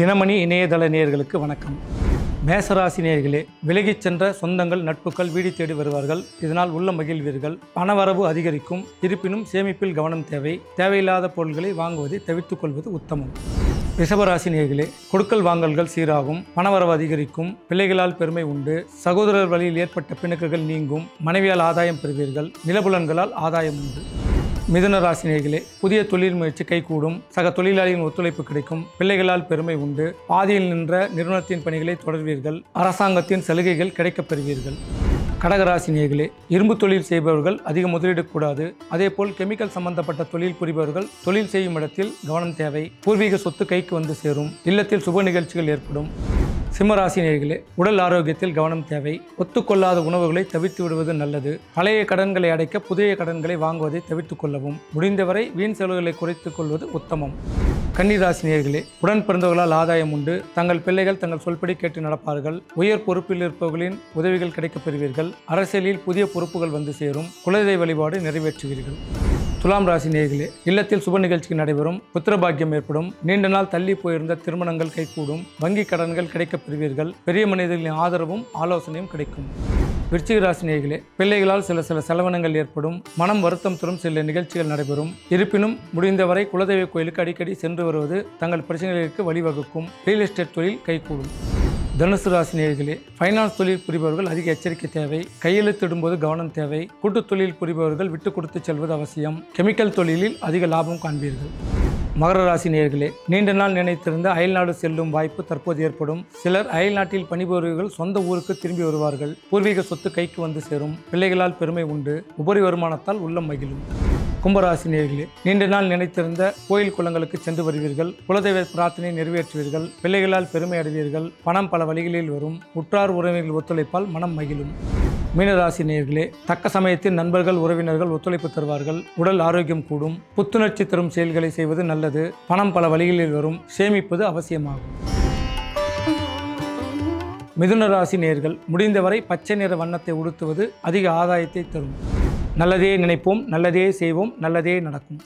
தினமணி இணையதள நேயர்களுக்கு வணக்கம். மேசராசி நேயர்களே, விலகிச் சென்ற சொந்தங்கள் நட்புகள் வீடு தேடி வருவார்கள். இதனால் உள்ள மகிழ்வீர்கள். பணவரவு அதிகரிக்கும். இருப்பினும் சேமிப்பில் கவனம் தேவை. தேவையில்லாத பொருட்களை வாங்குவதை தவிர்த்துக் கொள்வது உத்தமம். ரிஷபராசி நேயர்களே, கொடுக்கல் வாங்கல்கள் சீராகும். பணவரவு அதிகரிக்கும். பிள்ளைகளால் பெருமை உண்டு. சகோதரர் வழியில் ஏற்பட்ட பிணக்குகள் நீங்கும். மனைவியால் ஆதாயம் பெறுவீர்கள். நிலபுலன்களால் ஆதாயம் உண்டு. மிதுன ராசி நேயர்களே, புதிய தொழில் முயற்சி கைகூடும். சக தொழிலாளியின் ஒத்துழைப்பு கிடைக்கும். பிள்ளைகளால் பெருமை உண்டு. பாதியில் நின்ற நிறுவனத்தின் பணிகளை தொடர்வீர்கள். அரசாங்கத்தின் சலுகைகள் கிடைக்கப் பெறுவீர்கள். கடகராசி நேயர்களே, இரும்பு தொழில் செய்பவர்கள் அதிக முதலீடக்கூடாது. அதேபோல் கெமிக்கல் சம்பந்தப்பட்ட தொழில் புரிபவர்கள் தொழில் செய்யும் இடத்தில் கவனம் தேவை. பூர்வீக சொத்து கைக்கு வந்து சேரும். இல்லத்தில் சுப நிகழ்ச்சிகள் ஏற்படும். சிம்மராசி நேயர்களே, உடல் ஆரோக்கியத்தில் கவனம் தேவை. ஒத்துக்கொள்ளாத உணவுகளை தவிர்த்து விடுவது நல்லது. பழைய கடன்களை அடைக்க புதிய கடன்களை வாங்குவதை தவிர்த்து கொள்ளவும். முடிந்தவரை வீண் செலவுகளை குறைத்துக் கொள்வது உத்தமம். கன்னிராசி நேயர்களே, உடன் பிறந்தவர்களால் ஆதாயம் உண்டு. தங்கள் பிள்ளைகள் தங்கள் சொல்படி கேட்டு நடப்பார்கள். உயர் பொறுப்பில் இருப்பவர்களின் உதவிகள் கிடைக்கப் பெறுவீர்கள். அரசியலில் புதிய பொறுப்புகள் வந்து சேரும். குலதெய்வ வழிபாடு நிறைவேற்றுவீர்கள். துலாம் ராசி நேயர்களே, இல்லத்தில் சுப நிகழ்ச்சி நடைபெறும். புத்திரபாக்கியம் ஏற்படும். நீண்ட நாள் தள்ளி போயிருந்த திருமணங்கள் கைகூடும். வங்கி கடன்கள் கிடைக்கப் பெறுவீர்கள். பெரிய மனிதர்களின் ஆதரவும் ஆலோசனையும் கிடைக்கும். விருச்சிக ராசி நேயர்களே, பிள்ளைகளால் சில செலவினங்கள் ஏற்படும். மனம் வருத்தம் தரும் சில நிகழ்ச்சிகள் நடைபெறும். இருப்பினும் முடிந்தவரை குலதெய்வ கோயிலுக்கு அடிக்கடி சென்று வருவது தங்கள் பிரச்சனைகளுக்கு வழிவகுக்கும். ரியல் எஸ்டேட் தொழில் கைகூடும். தனுசு ராசி நேயர்களே, ஃபைனான்ஸ் தொழில் புரிபவர்கள் அதிக எச்சரிக்கை தேவை. கையெழுத்திடும்போது கவனம் தேவை. கூட்டுத் தொழில் புரிபவர்கள் விட்டு கொடுத்து செல்வது அவசியம். கெமிக்கல் தொழிலில் அதிக லாபம் காண்பீர்கள். மகர ராசி நேயர்களே, நீண்ட நாள் நினைத்திருந்த அயல்நாடு செல்லும் வாய்ப்பு தற்போது ஏற்படும். சிலர் அயல்நாட்டில் பணிபுரிபவர்கள் சொந்த ஊருக்கு திரும்பி வருவார்கள். பூர்வீக சொத்து கைக்கு வந்து சேரும். பிள்ளைகளால் பெருமை உண்டு. உபரி வருமானத்தால் உள்ளம் மகிழும். கும்பராசி நேயர்களே, நீண்ட நாள் நினைத்திருந்த கோயில் குளங்களுக்கு சென்று வருவீர்கள். குலதெய்வ பிரார்த்தனை நிறைவேற்றுவீர்கள். பிள்ளைகளால் பெருமை அடைவீர்கள். பணம் பல வழிகளில் வரும். உற்றார் உறவினர்கள் ஒத்துழைப்பால் மனம் மகிழும். மீனராசி நேயர்களே, தக்க சமயத்தில் நண்பர்கள் உறவினர்கள் ஒத்துழைப்பு தருவார்கள். உடல் ஆரோக்கியம் கூடும். புத்துணர்ச்சி தரும் செயல்களை செய்வது நல்லது. பணம் பல வழிகளில் வரும். சேமிப்பது அவசியமாகும். மிதுன ராசி நேயர்கள், முடிந்தவரை பச்சை நிற வண்ணத்தை உடுத்துவது அதிக ஆதாயத்தை தரும். நல்லதே நினைப்போம், நல்லதே செய்வோம், நல்லதே நடக்கும்.